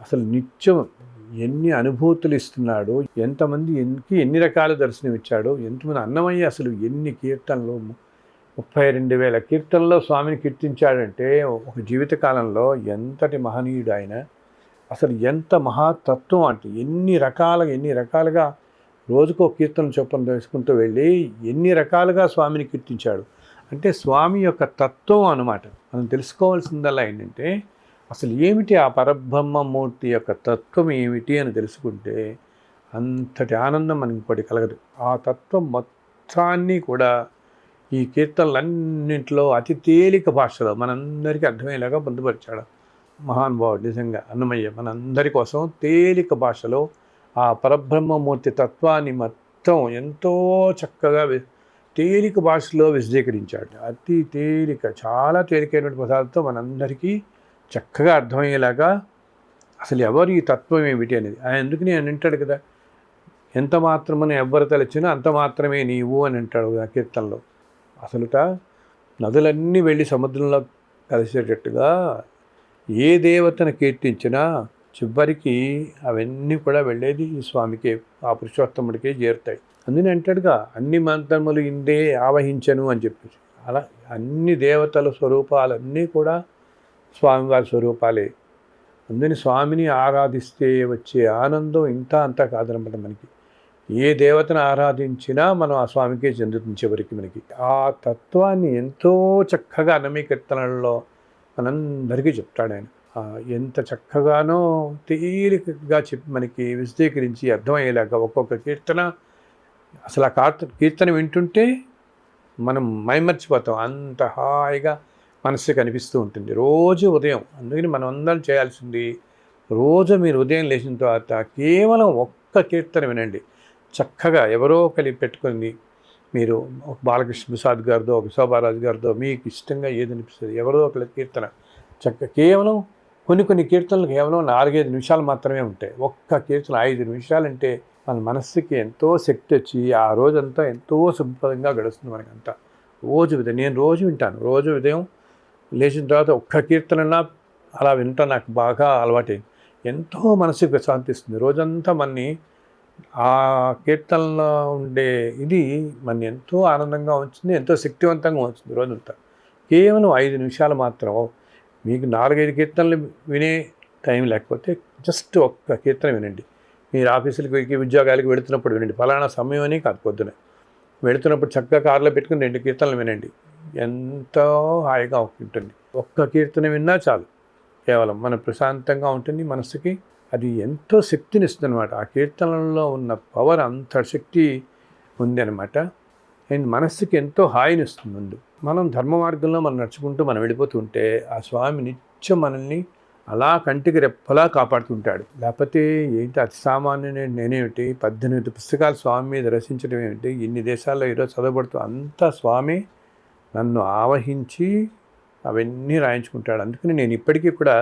అసలు నిత్యం ఎన్ని అనుభూతులు ఇస్తున్నాడు, ఎంతమందికి ఎన్ని రకాల దర్శనం ఇచ్చాడు, ఎంతమంది అన్నమయ్య అసలు ఎన్ని కీర్తనలు 32,000 కీర్తనలో స్వామిని కీర్తించాడంటే ఒక జీవితకాలంలో ఎంతటి మహనీయుడు ఆయన. అసలు ఎంత మహాతత్వం అంటే ఎన్ని రకాలుగా రోజుకో కీర్తన చొప్పున వేసుకుంటూ వెళ్ళి ఎన్ని రకాలుగా స్వామిని కీర్తించాడు. అంటే స్వామి యొక్క తత్వం అన్నమాట. మనం తెలుసుకోవాల్సిందల్లా ఏంటంటే అసలు ఏమిటి ఆ పరబ్రహ్మమూర్తి యొక్క తత్వం ఏమిటి అని తెలుసుకుంటే అంతటి ఆనందం మనకి ఇంకోటి కలగదు. ఆ తత్వం మొత్తాన్ని కూడా ఈ కీర్తనలన్నింటిలో అతి తేలిక భాషలో మనందరికీ అర్థమయ్యేలాగా పొందుపరిచాడు మహానుభావుడు. నిజంగా అన్నమయ్య మనందరి కోసం తేలిక భాషలో ఆ పరబ్రహ్మమూర్తి తత్వాన్ని మొత్తం ఎంతో చక్కగా తేలిక భాషలో విశదీకరించాడు. అతి తేలిక, చాలా తేలికైనటువంటి పదాలతో మనందరికీ చక్కగా అర్థమయ్యేలాగా అసలు ఎవరు ఈ తత్వం ఏమిటి అనేది ఆయన ఎందుకని ఆయన అంటాడు కదా, ఎంత మాత్రమని ఎవ్వరు తలచినా అంత మాత్రమే నీవు అని అంటాడు ఆ కీర్తనలో. అసలుట నదులన్నీ వెళ్ళి సముద్రంలో కలిసేటట్టుగా ఏ దేవతను కీర్తించినా చివరికి అవన్నీ కూడా వెళ్ళేది ఈ స్వామికే, ఆ పురుషోత్తముడికే చేరుతాయి. అందుకని అంటాడుగా అన్ని మంత్రములు ఇందే ఆవహించను అని చెప్పేసి. అలా అన్ని దేవతల స్వరూపాలన్నీ కూడా స్వామివారి స్వరూపాలే. అందుకని స్వామిని ఆరాధిస్తే వచ్చే ఆనందం ఇంత అంతా కాదనమాట. మనకి ఏ దేవతను ఆరాధించినా మనం ఆ స్వామికే చెందుతుంది చివరికి మనకి. ఆ తత్వాన్ని ఎంతో చక్కగా అన్నమయ్య కీర్తనల్లో మనందరికీ చెప్తాడు ఆయన. ఎంత చక్కగానో తేలికగా చెప్పి మనకి విశదీకరించి అర్థమయ్యేలాగా ఒక్కొక్క కీర్తన అసలు ఆ కీర్తన వింటుంటే మనం మైమర్చిపోతాం. అంత హాయిగా మనసుకి అనిపిస్తూ ఉంటుంది రోజు ఉదయం. అందుకని మనం అందరం చేయాల్సింది రోజు మీరు ఉదయం లేచిన తర్వాత కేవలం ఒక్క కీర్తన వినండి. చక్కగా ఎవరో కలిపి పెట్టుకొని మీరు ఒక బాలకృష్ణ ప్రసాద్ గారిదో ఒక శోభారాజు గారిదో మీకు ఇష్టంగా ఏది అనిపిస్తుంది ఎవరో ఒకరి కీర్తన కేవలం కొన్ని కీర్తనలు కేవలం 4-5 నిమిషాలు మాత్రమే ఉంటాయి. ఒక్క కీర్తన 5 నిమిషాలంటే మన మనస్సుకి ఎంతో శక్తి వచ్చి ఆ రోజంతా ఎంతో శుభ్రంగా గడుస్తుంది మనకంతా. నేను రోజు వింటాను. రోజు ఉదయం లేచిన తర్వాత ఒక్క కీర్తనలా అలా వింటా నాకు బాగా అలవాటైంది. ఎంతో మనసుకు ప్రశాంతిస్తుంది. రోజంతా మనని ఆ కీర్తనలో ఉండే ఇది మన ఎంతో ఆనందంగా ఉంచుతుంది, ఎంతో శక్తివంతంగా ఉంచుతుంది రోజంతా. కేవలం 5 నిమిషాలు మాత్రం మీకు 4-5 కీర్తనలు వినే టైం లేకపోతే జస్ట్ ఒక్క కీర్తన వినండి. మీరు ఆఫీసులకి ఉద్యోగాలకు వెళుతున్నప్పుడు వినండి. ఫలానా సమయం అని కాదు, పొద్దున వెళుతున్నప్పుడు చక్కగా కారులో పెట్టుకుని 2 కీర్తనలు వినండి. ఎంతో హాయిగా ఉంటుంది. ఒక్క కీర్తన విన్నా చాలు, కేవలం మన ప్రశాంతంగా ఉంటుంది మనసుకి. అది ఎంతో శక్తినిస్తుంది అనమాట. ఆ కీర్తనలో ఉన్న పవర్ అంత శక్తి ఉంది అనమాట. అండ్ మనస్సుకి ఎంతో హాయినిస్తుంది. ముందు మనం ధర్మ మార్గంలో మనం నడుచుకుంటూ మనం వెళ్ళిపోతుంటే ఆ స్వామి నిత్యం మనల్ని అలా కంటికి రెప్పలా కాపాడుతుంటాడు. లేకపోతే ఏంటి అతి సామాన్యుని నేనేమిటి 18 పుస్తకాలు స్వామి మీద రచించడం ఏమిటి, ఇన్ని దేశాల్లో ఈరోజు చదవబడుతూ అంతా స్వామి నన్ను ఆవహించి అవన్నీ రాయించుకుంటాడు. అందుకని నేను ఇప్పటికీ కూడా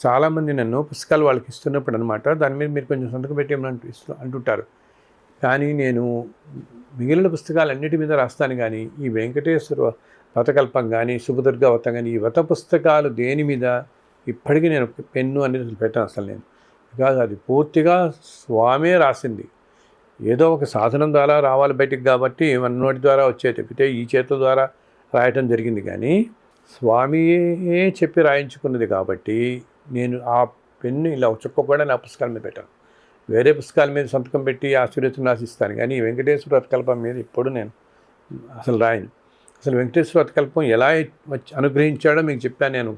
చాలామంది నన్ను పుస్తకాలు వాళ్ళకి ఇస్తున్నప్పుడు అనమాట దాని మీద మీరు కొంచెం సంతకం పెట్టేమని అంటుంటారు. కానీ నేను మిగిలిన పుస్తకాలన్నిటి మీద రాస్తాను. కానీ ఈ వెంకటేశ్వర వ్రతకల్పం కానీ శుభదుర్గా వ్రతం కానీ ఈ వ్రత పుస్తకాలు దేని మీద ఇప్పటికీ నేను పెన్ను అనేది పెట్టాను అసలు నేను. బికాజ్ అది పూర్తిగా స్వామే రాసింది. ఏదో ఒక సాధనం ద్వారా రావాలి బయటికి కాబట్టి మన నోటి ద్వారా వచ్చే తప్పితే ఈ చేతుల ద్వారా రాయటం జరిగింది. కానీ స్వామియే చెప్పి రాయించుకున్నది కాబట్టి నేను ఆ పెన్ను ఇలా చుక్క కూడా నా పుస్తకాల మీద పెట్టాను. వేరే పుస్తకాల మీద సంతకం పెట్టి ఆశీర్వచనం రాసిస్తాను. కానీ వెంకటేశ్వర వ్రతకల్పం మీద ఇప్పుడు నేను అసలు రాయను. అసలు వెంకటేశ్వర వ్రతకల్పం ఎలా అనుగ్రహించాడో మీకు చెప్పాను. నేను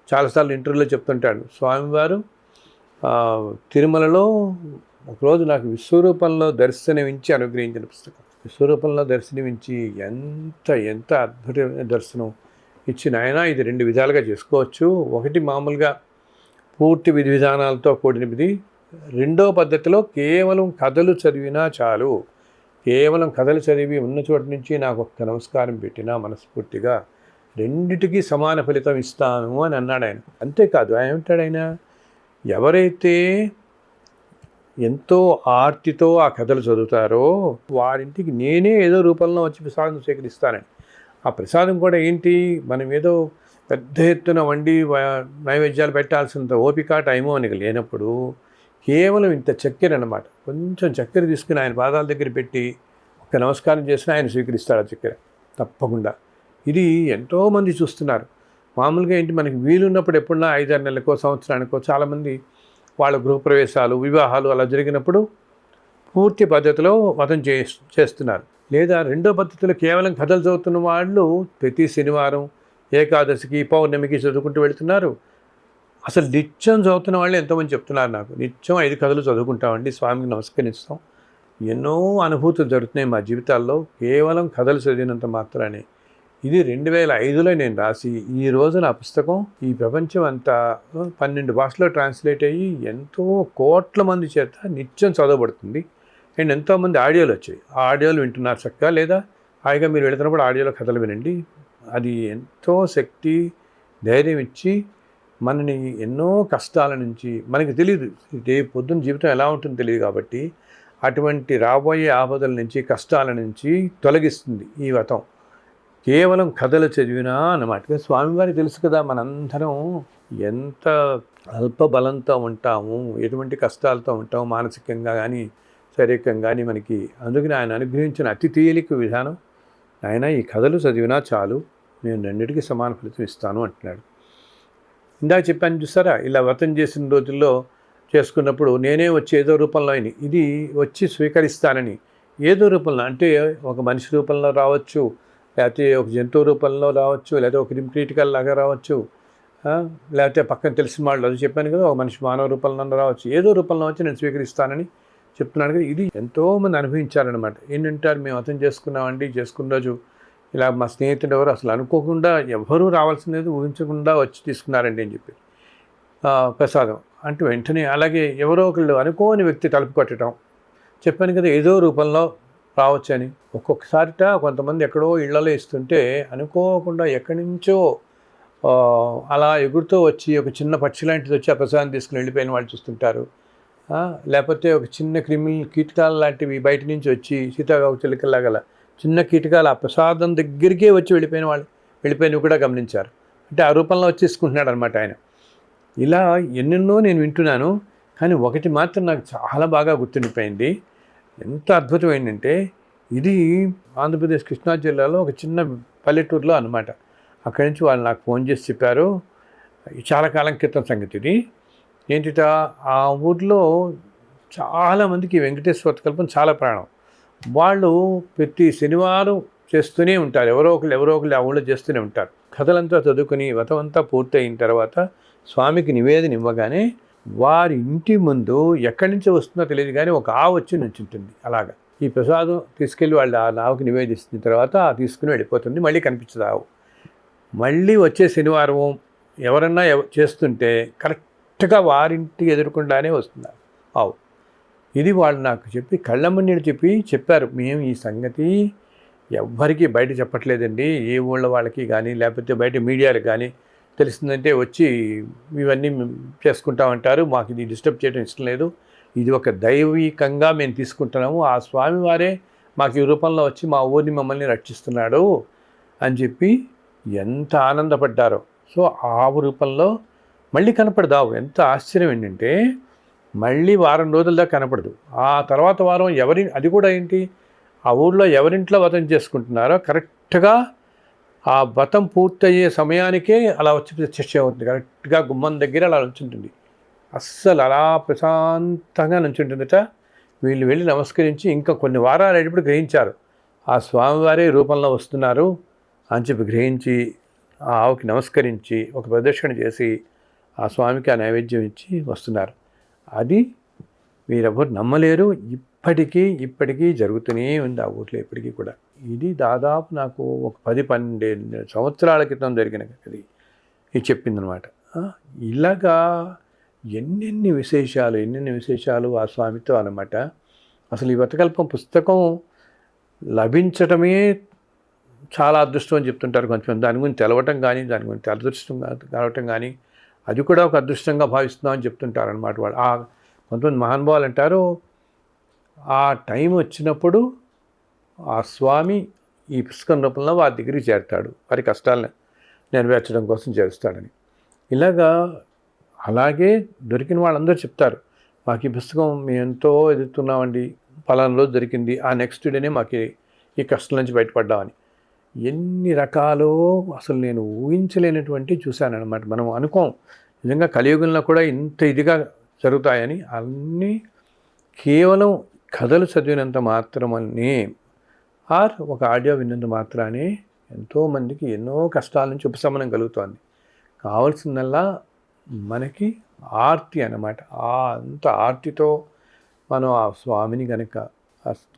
చాలాసార్లు ఇంటర్వ్యూలో చెప్తుంటాడు. స్వామివారు తిరుమలలో ఒకరోజు నాకు విశ్వరూపంలో దర్శనమించి అనుగ్రహించిన పుస్తకం. విశ్వరూపంలో దర్శనమించి ఎంత అద్భుతమైన దర్శనం ఇచ్చిన ఆయన. ఇది 2 విధాలుగా చేసుకోవచ్చు. ఒకటి మామూలుగా పూర్తి విధి విధానాలతో కూడినది. రెండో పద్ధతిలో కేవలం కథలు చదివినా చాలు. కేవలం కథలు చదివి ఉన్న చోటు నుంచి నాకు ఒక్క నమస్కారం పెట్టినా మనస్ఫూర్తిగా రెండిటికి సమాన ఫలితం ఇస్తాను అని అన్నాడు ఆయన. అంతేకాదు ఆయన ఏమంటాడు, ఆయన ఎవరైతే ఎంతో ఆర్తితో ఆ కథలు చదువుతారో వారింటికి నేనే ఏదో రూపంలో వచ్చి ప్రసాదం స్వీకరిస్తానని. ఆ ప్రసాదం కూడా ఏంటి, మనం ఏదో పెద్ద ఎత్తున వండి నైవేద్యాలు పెట్టాల్సినంత ఓపిక టైము మనకి లేనప్పుడు కేవలం ఇంత చక్కెర అనమాట, కొంచెం చక్కెర తీసుకుని ఆయన పాదాల దగ్గర పెట్టి ఒక నమస్కారం చేసినా ఆయన స్వీకరిస్తాడు ఆ చక్కెర తప్పకుండా. ఇది ఎంతోమంది చూస్తున్నారు. మామూలుగా ఏంటి, మనకి వీలున్నప్పుడు ఎప్పుడన్నా 5-6 నెలలకో సంవత్సరానికో చాలామంది వాళ్ళ గృహప్రవేశాలు, వివాహాలు అలా జరిగినప్పుడు పూర్తి పద్ధతిలో వ్రతం చేస్తున్నారు. లేదా రెండో పద్ధతిలో కేవలం కథలు చదువుతున్న వాళ్ళు ప్రతి శనివారం, ఏకాదశికి, పౌర్ణమికి చదువుకుంటూ వెళుతున్నారు. అసలు నిత్యం చదువుతున్న వాళ్ళు ఎంతోమంది చెప్తున్నారు నాకు, నిత్యం 5 కథలు చదువుకుంటామండి, స్వామికి నమస్కరిస్తాం, ఎన్నో అనుభూతులు జరుగుతున్నాయి మా జీవితాల్లో కేవలం కథలు చదివినంత మాత్రానే. ఇది 2005లో నేను రాసి ఈ రోజు నా పుస్తకం ఈ ప్రపంచం అంతా 12 భాషలో ట్రాన్స్లేట్ అయ్యి ఎంతో కోట్ల మంది చేత నిత్యం చదవబడుతుంది. అండ్ ఎంతోమంది ఆడియోలు వచ్చాయి, ఆ ఆడియోలు వింటున్నారు చక్కగా. లేదా హాయిగా మీరు వెళుతున్నప్పుడు ఆడియోలో కథలు వినండి. అది ఎంతో శక్తి, ధైర్యం ఇచ్చి మనని ఎన్నో కష్టాల నుంచి, మనకి తెలియదు రేపు పొద్దున్న జీవితం ఎలా ఉంటుందో తెలియదు కాబట్టి అటువంటి రాబోయే ఆపదల నుంచి, కష్టాల నుంచి తొలగిస్తుంది ఈ వ్రతం కేవలం కథలు చదివినా అన్నమాట. స్వామివారికి తెలుసు కదా మనందరం ఎంత అల్ప బలంతో ఉంటాము, ఎటువంటి కష్టాలతో ఉంటాము మానసికంగా కానీ శారీరకంగా కానీ మనకి. అందుకని ఆయన అనుగ్రహించిన అతి తేలిక విధానం, ఆయన ఈ కథలు చదివినా చాలు, నేను రెండింటికి సమాన ఫలితం ఇస్తాను అంటున్నాడు. ఇందాక చెప్పాను చూసారా, ఇలా వ్రతం చేసిన రోజుల్లో చేసుకున్నప్పుడు నేనే వచ్చి ఏదో రూపంలో ఇది వచ్చి స్వీకరిస్తానని, ఏదో రూపంలో అంటే ఒక మనిషి రూపంలో రావచ్చు, లేకపోతే ఒక జంతువు రూపంలో రావచ్చు, లేకపోతే ఒక క్రిటికల్ లాగా రావచ్చు, లేకపోతే పక్కన తెలిసిన వాళ్ళు అది చెప్పాను కదా, ఒక మనిషి మానవ రూపంలో రావచ్చు, ఏదో రూపంలో వచ్చి నేను స్వీకరిస్తానని చెప్తున్నాను కదా. ఇది ఎంతోమంది అనుభవించారనమాట. ఏంటంటారు, మేము వ్రతం చేసుకున్నామండి, చేసుకున్న రోజు ఇలా మా స్నేహితుడు ఎవరు అసలు అనుకోకుండా, ఎవరూ రావాల్సినది ఊహించకుండా వచ్చి తీసుకున్నారండి అని చెప్పి ప్రసాదం అంటే వెంటనే. అలాగే ఎవరో ఒకళ్ళు అనుకోని వ్యక్తి తలుపు కొట్టడం, చెప్పాను కదా ఏదో రూపంలో రావచ్చని. ఒక్కొక్కసారిట కొంతమంది ఎక్కడో ఇళ్లలో ఇస్తుంటే అనుకోకుండా ఎక్కడి నుంచో అలా ఎగురుతూ వచ్చి ఒక చిన్న పక్షి లాంటిది వచ్చి ఆ ప్రసాదం తీసుకుని వెళ్ళిపోయిన వాళ్ళు చూస్తుంటారు. లేకపోతే ఒక చిన్న కీటకాలు లాంటివి బయట నుంచి వచ్చి సీతాకోకచిలుకలాగల చిన్న కీటకాలు ఆ ప్రసాదం దగ్గరికే వచ్చి వెళ్ళిపోయినవి కూడా గమనించారు. అంటే ఆ రూపంలో వచ్చి తీసుకుంటున్నాడు అనమాట ఆయన. ఇలా ఎన్నెన్నో నేను వింటున్నాను, కానీ ఒకటి మాత్రం నాకు చాలా బాగా గుర్తుండిపోయింది. ఎంత అద్భుతమైందంటే, ఇది ఆంధ్రప్రదేశ్ కృష్ణా జిల్లాలో ఒక చిన్న పల్లెటూరులో అనమాట. అక్కడి నుంచి వాళ్ళు నాకు ఫోన్ చేసి చెప్పారు, చాలా కాలం క్రితం సంగతి ఇది. ఏంటిట, ఆ ఊర్లో చాలామందికి వెంకటేశ్వర కల్పన చాలా ప్రాణం. వాళ్ళు ప్రతి శనివారం చేస్తూనే ఉంటారు, ఎవరో ఒకళ్ళు ఆ ఊళ్ళో చేస్తూనే ఉంటారు. కథలంతా చదువుకుని వ్రతం అంతా పూర్తయిన తర్వాత స్వామికి నివేదన ఇవ్వగానే వారి ఇంటి ముందు ఎక్కడి నుంచి వస్తుందో తెలియదు కానీ ఒక ఆవు వచ్చి నుంచుంటుంది. అలాగా ఈ ప్రసాదం తీసుకెళ్ళి వాళ్ళు ఆ ఆవుకి నివేదిస్తున్న తర్వాత తీసుకుని వెళ్ళిపోతుంది, మళ్ళీ కనిపించదు ఆవు. మళ్ళీ వచ్చే శనివారం ఎవరన్నా చేస్తుంటే కరెక్ట్గా వారింటికి ఎదురకుండానే వస్తున్నారు ఆవు. ఇది వాళ్ళు నాకు చెప్పి కళ్ళమ్మన్నీళ్ళు చెప్పారు, మేము ఈ సంగతి ఎవ్వరికీ బయట చెప్పట్లేదండి, ఏ ఊళ్ళో వాళ్ళకి కానీ లేకపోతే బయట మీడియాలకు కానీ తెలిసిందంటే వచ్చి ఇవన్నీ చేసుకుంటామంటారు, మాకు ఇది డిస్టర్బ్ చేయడం ఇష్టం లేదు, ఇది ఒక దైవికంగా మేము తీసుకుంటున్నాము, ఆ స్వామివారే మాకు ఈ రూపంలో వచ్చి మా ఊరిని మమ్మల్ని రక్షిస్తున్నాడు అని చెప్పి ఎంత ఆనందపడ్డారో. సో ఆవు రూపంలో మళ్ళీ కనపడదావు. ఎంత ఆశ్చర్యం ఏంటంటే మళ్ళీ వారం రోజుల దాకా కనపడదు. ఆ తర్వాత వారం అది కూడా ఏంటి, ఆ ఊళ్ళో ఎవరింట్లో వ్రతం చేసుకుంటున్నారో కరెక్ట్గా ఆ వ్రతం పూర్తయ్యే సమయానికే అలా వచ్చి ప్రత్యక్ష అవుతుంది. కరెక్ట్గా గుమ్మం దగ్గర అలా నుంచుంటుంది, అస్సలు అలా ప్రశాంతంగా నుంచుంటుందట. వీళ్ళు వెళ్ళి నమస్కరించి ఇంకా కొన్ని వారాలు అయ్యేటప్పుడు గ్రహించారు, ఆ స్వామివారే రూపంలో వస్తున్నారు అని చెప్పి గ్రహించి ఆ ఆవుకి నమస్కరించి ఒక ప్రదక్షిణ చేసి ఆ స్వామికి ఆ నైవేద్యం ఇచ్చి వస్తున్నారు. అది మీరెవరు నమ్మలేరు, ఇప్పటికీ జరుగుతూనే ఉంది ఆ ఊర్లో ఇప్పటికీ కూడా. ఇది దాదాపు నాకు ఒక 10-12 సంవత్సరాల క్రితం జరిగిన ఇది చెప్పిందనమాట. ఇలాగా ఎన్నెన్ని విశేషాలు ఆ స్వామితో అన్నమాట. అసలు ఈ వ్రతకల్పం పుస్తకం లభించటమే చాలా అదృష్టం అని చెప్తుంటారు కొంచెం. దాని గురించి తెలవటం కానీ, దాని గురించి అదృష్టం కావటం కానీ, అది కూడా ఒక అదృష్టంగా భావిస్తున్నామని చెప్తుంటారు అనమాట వాళ్ళు. కొంతమంది మహానుభావులు అంటారు, ఆ టైం వచ్చినప్పుడు ఆ స్వామి ఈ పుస్తకం రూపంలో వారి దగ్గరికి చేరతాడు, వారి కష్టాలను నెరవేర్చడం కోసం చేస్తాడని. ఇలాగా అలాగే దొరికిన వాళ్ళందరూ చెప్తారు, మాకు ఈ పుస్తకం మేము ఎంతో ఎదుగుతున్నామండి, పలానా రోజు దొరికింది, ఆ నెక్స్ట్ డేనే మాకు ఈ కష్టం నుంచి బయటపడ్డామని. ఎన్ని రకాలో అసలు నేను ఊహించలేనటువంటి చూశానన్నమాట. మనం అనుకోం నిజంగా కలియుగంలో కూడా ఇంత ఇదిగా జరుగుతాయని. అన్నీ కేవలం కథలు చదివినంత మాత్రమనే ఒక ఆడియో విన్నంత మాత్రానే ఎంతోమందికి ఎన్నో కష్టాల నుంచి ఉపశమనం కలుగుతోంది. కావాల్సిందల్లా మనకి ఆర్తి అన్నమాట. అంత ఆర్తితో మనం ఆ స్వామిని కనుక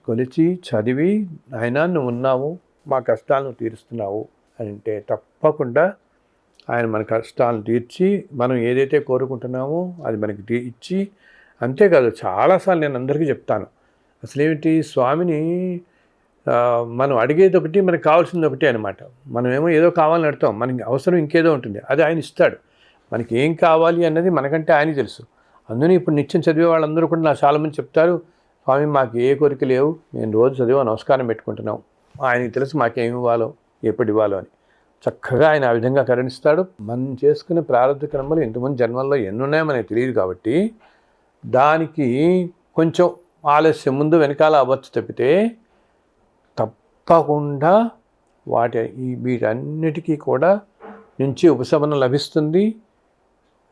కొలిచి చదివి, ఆయన నువ్వు ఉన్నావు, మా కష్టాలను తీరుస్తున్నావు అని అంటే తప్పకుండా ఆయన మన కష్టాలను తీర్చి మనం ఏదైతే కోరుకుంటున్నామో అది మనకి ఇచ్చి, అంతేకాదు చాలాసార్లు నేను అందరికీ చెప్తాను, అసలేమిటి స్వామిని మనం అడిగేది ఒకటి, మనకు కావాల్సింది ఒకటి అనమాట. మనమేమో ఏదో కావాలని అడతాం, మనకి అవసరం ఇంకేదో ఉంటుంది, అది ఆయన ఇస్తాడు. మనకి ఏం కావాలి అన్నది మనకంటే ఆయనకి తెలుసు. అందుకని ఇప్పుడు నిత్యం చదివే వాళ్ళందరూ కూడా నాకు చాలామంది చెప్తారు, స్వామి మాకు ఏ కోరిక లేవు, నేను రోజు చదివా నమస్కారం పెట్టుకుంటున్నాం, ఆయనకి తెలుసు మాకేమి ఇవ్వాలో ఎప్పుడు ఇవ్వాలో అని. చక్కగా ఆయన ఆ విధంగా కరుణిస్తాడు. మనం చేసుకునే ప్రారంభ క్రమంలో ఇంతమంది జన్మల్లో ఎన్నున్నాయో మనకి తెలియదు కాబట్టి దానికి కొంచెం ఆలస్యం ముందు వెనకాల అవ్వచ్చు తప్పితే తప్పకుండా వీటన్నిటికీ కూడా నుంచి ఉపశమనం లభిస్తుంది.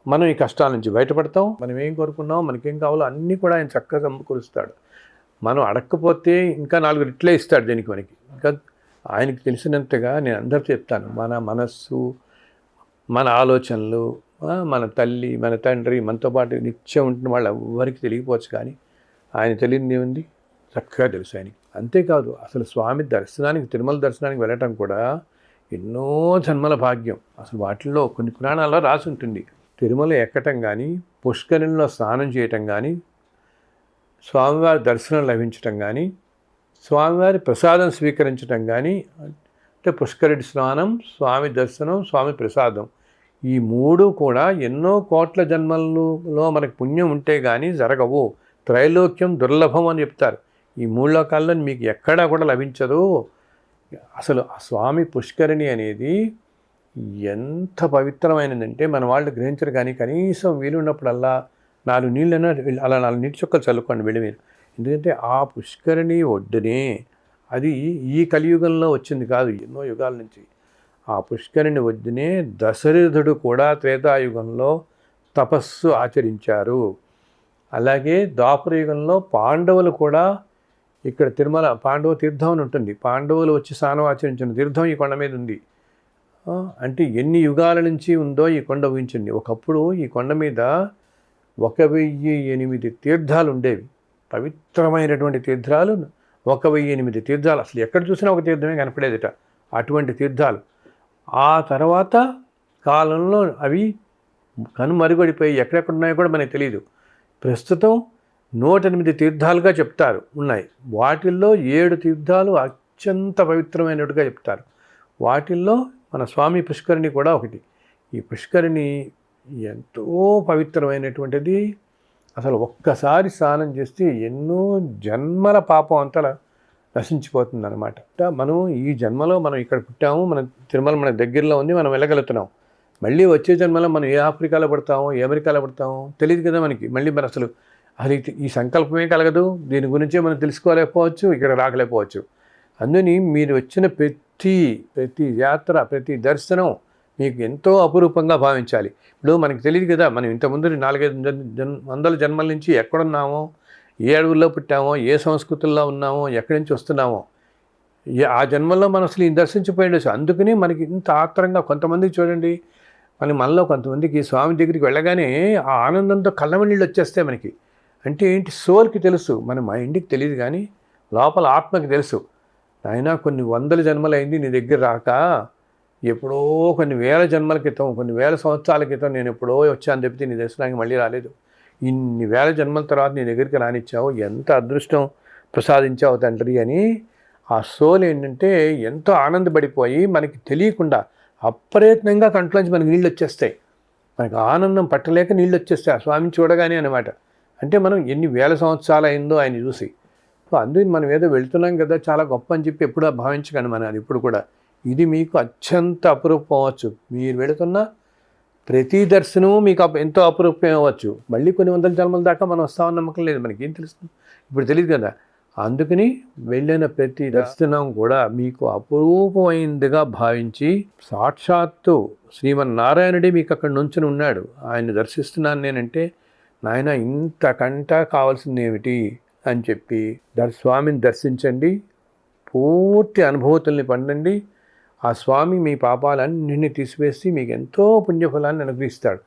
మనం ఈ కష్టాల నుంచి బయటపడతాం. మనం ఏం కోరుకున్నామో, మనకేం కావాలో అన్నీ కూడా ఆయన చక్కగా సమకూరుస్తాడు. మనం అడగకపోతే ఇంకా 4 రెట్లే ఇస్తాడు దీనికి మనకి. ఇంకా ఆయనకి తెలిసినంతగా నేను అందరితో చెప్తాను, మన మనస్సు, మన ఆలోచనలు, మన తల్లి, మన తండ్రి, మనతో పాటు నిత్యం ఉంటున్న వాళ్ళు ఎవ్వరికి తెలియకపోవచ్చు, కానీ ఆయన తెలియనిది ఉంది, చక్కగా తెలుసు ఆయనకి. అంతేకాదు అసలు స్వామి దర్శనానికి, తిరుమల దర్శనానికి వెళ్ళటం కూడా ఎన్నో జన్మల భాగ్యం. అసలు వాటిల్లో కొన్ని పురాణాల్లో రాసి ఉంటుంది. తిరుమల ఎక్కటం కానీ, పుష్కరిణిలో స్నానం చేయటం కానీ, స్వామివారి దర్శనం లభించటం కానీ, స్వామివారి ప్రసాదం స్వీకరించటం కానీ, అంటే పుష్కరిణి స్నానం, స్వామి దర్శనం, స్వామి ప్రసాదం, ఈ 3 కూడా ఎన్నో కోట్ల జన్మలలో మనకు పుణ్యం ఉంటే కానీ జరగవు. త్రైలోక్యం దుర్లభం అని చెప్తారు. ఈ 3 లోకాల్లో మీకు ఎక్కడా కూడా లభించదు. అసలు ఆ స్వామి పుష్కరిణి అనేది ఎంత పవిత్రమైనదంటే మన వాళ్ళు గ్రహించరు. కానీ కనీసం వీలున్నప్పుడల్లా 4 నీళ్ళైనా అలా 4 నీటి చుక్కలు చల్లుకోండి వెళ్ళి మీరు. ఎందుకంటే ఆ పుష్కరిణి ఒడ్డునే, అది ఈ కలియుగంలో వచ్చింది కాదు, ఎన్నో యుగాల నుంచి. ఆ పుష్కరిణి ఒడ్డునే దశరథుడు కూడా త్రేతాయుగంలో తపస్సు ఆచరించారు. అలాగే ద్వాపరయుగంలో పాండవులు కూడా ఇక్కడ తిరుమల పాండవ తీర్థం అని ఉంటుంది, పాండవులు వచ్చి స్నానం ఆచరించిన తీర్థం ఈ కొండ మీద ఉంది. అంటే ఎన్ని యుగాల నుంచి ఉందో ఈ కొండ ఊహించండి. ఒకప్పుడు ఈ కొండ మీద 1008 తీర్థాలు ఉండేవి, పవిత్రమైనటువంటి తీర్థాలు 1008 తీర్థాలు. అసలు ఎక్కడ చూసినా ఒక తీర్థమే కనపడేదిట, అటువంటి తీర్థాలు. ఆ తర్వాత కాలంలో అవి కనుమరుగడిపోయి ఎక్కడెక్కడ ఉన్నాయో కూడా మనకు తెలియదు. ప్రస్తుతం 108 తీర్థాలుగా చెప్తారు ఉన్నాయి. వాటిల్లో 7 తీర్థాలు అత్యంత పవిత్రమైనట్టుగా చెప్తారు. వాటిల్లో మన స్వామి పుష్కరిణి కూడా ఒకటి. ఈ పుష్కరిణి ఎంతో పవిత్రమైనటువంటిది. అసలు ఒక్కసారి స్నానం చేస్తే ఎన్నో జన్మల పాపం అంతా నశించిపోతుంది అనమాట. మనం ఈ జన్మలో మనం ఇక్కడ పుట్టాము, మన తిరుమల మన దగ్గరలో ఉంది, మనం వెళ్ళగలుగుతున్నాం. మళ్ళీ వచ్చే జన్మలో మనం ఏ ఆఫ్రికాలో పడతామో, ఏ అమెరికాలో పడతామో తెలియదు కదా మనకి. మళ్ళీ మరి అసలు అది ఈ సంకల్పమే కలగదు, దీని గురించే మనం తెలుసుకోలేకపోవచ్చు, ఇక్కడ రాకలేకపోవచ్చు. అందుకని మీరు వచ్చిన ప్రతి యాత్ర, ప్రతి దర్శనం మీకు ఎంతో అపురూపంగా భావించాలి. ఇప్పుడు మనకి తెలియదు కదా, మనం ఇంతకుముందు 400 జన్మల నుంచి ఎక్కడున్నామో, ఏ అడవుల్లో పుట్టామో, ఏ సంస్కృతుల్లో ఉన్నామో, ఎక్కడి నుంచి వస్తున్నామో, ఆ జన్మల్లో మనం అసలు ఈ దర్శించిపోయిండొచ్చు. అందుకని మనకి ఇంత ఆత్రంగా, కొంతమందికి చూడండి, మనలో కొంతమందికి స్వామి దగ్గరికి వెళ్ళగానే ఆ ఆనందంతో కళ్ళమనీళ్ళు వచ్చేస్తాయి మనకి. అంటే ఏంటి, సోల్కి తెలుసు, మన మైండ్కి తెలియదు, కానీ లోపల ఆత్మకి తెలుసు. అయినా కొన్ని 100 జన్మలైంది నీ దగ్గర రాక, ఎప్పుడో కొన్ని వేల జన్మల క్రితం, కొన్ని వేల సంవత్సరాల క్రితం నేను ఎప్పుడో వచ్చాను చెప్తే నీ దర్శనానికి మళ్ళీ రాలేదు. ఇన్ని వేల జన్మల తర్వాత నీ దగ్గరికి రానిచ్చావు, ఎంత అదృష్టం ప్రసాదించావు తండ్రి అని ఆ సోల్ ఏంటంటే ఎంతో ఆనందపడిపోయి మనకి తెలియకుండా అప్రయత్నంగా కంట్లోంచి మనకి నీళ్ళు వచ్చేస్తాయి. మనకు ఆనందం పట్టలేక నీళ్ళు వచ్చేస్తాయి ఆ స్వామిని చూడగానే అనమాట. అంటే మనం ఎన్ని వేల సంవత్సరాలు అయిందో ఆయన చూసి. సో అందుకని మనం ఏదో వెళ్తున్నాం కదా చాలా గొప్ప అని చెప్పి ఎప్పుడూ భావించకండి. మనం అది ఇప్పుడు కూడా ఇది మీకు అత్యంత అపురూపం అవ్వచ్చు. మీరు వెళుతున్న ప్రతి దర్శనము మీకు ఎంతో అపురూపం అవ్వచ్చు. మళ్ళీ కొన్ని వందల జన్మల దాకా మనం వస్తామని నమ్మకం లేదు, మనకేం తెలుస్తుంది, ఇప్పుడు తెలియదు కదా. అందుకని వెళ్ళిన ప్రతి దర్శనం కూడా మీకు అపురూపమైందిగా భావించి, సాక్షాత్తు శ్రీమన్నారాయణుడే మీకు అక్కడ నుంచుని ఉన్నాడు, ఆయన్ని దర్శిస్తున్నాను నేనంటే, నాయన ఇంతకంట కావాల్సింది ఏమిటి అని చెప్పి స్వామిని దర్శించండి, పూర్తి అనుభూతుల్ని పొందండి. ఆ స్వామి మీ పాపాలన్నింటినీ తీసివేసి మీకు ఎంతో పుణ్యఫలాన్ని అనుగ్రహిస్తాడు.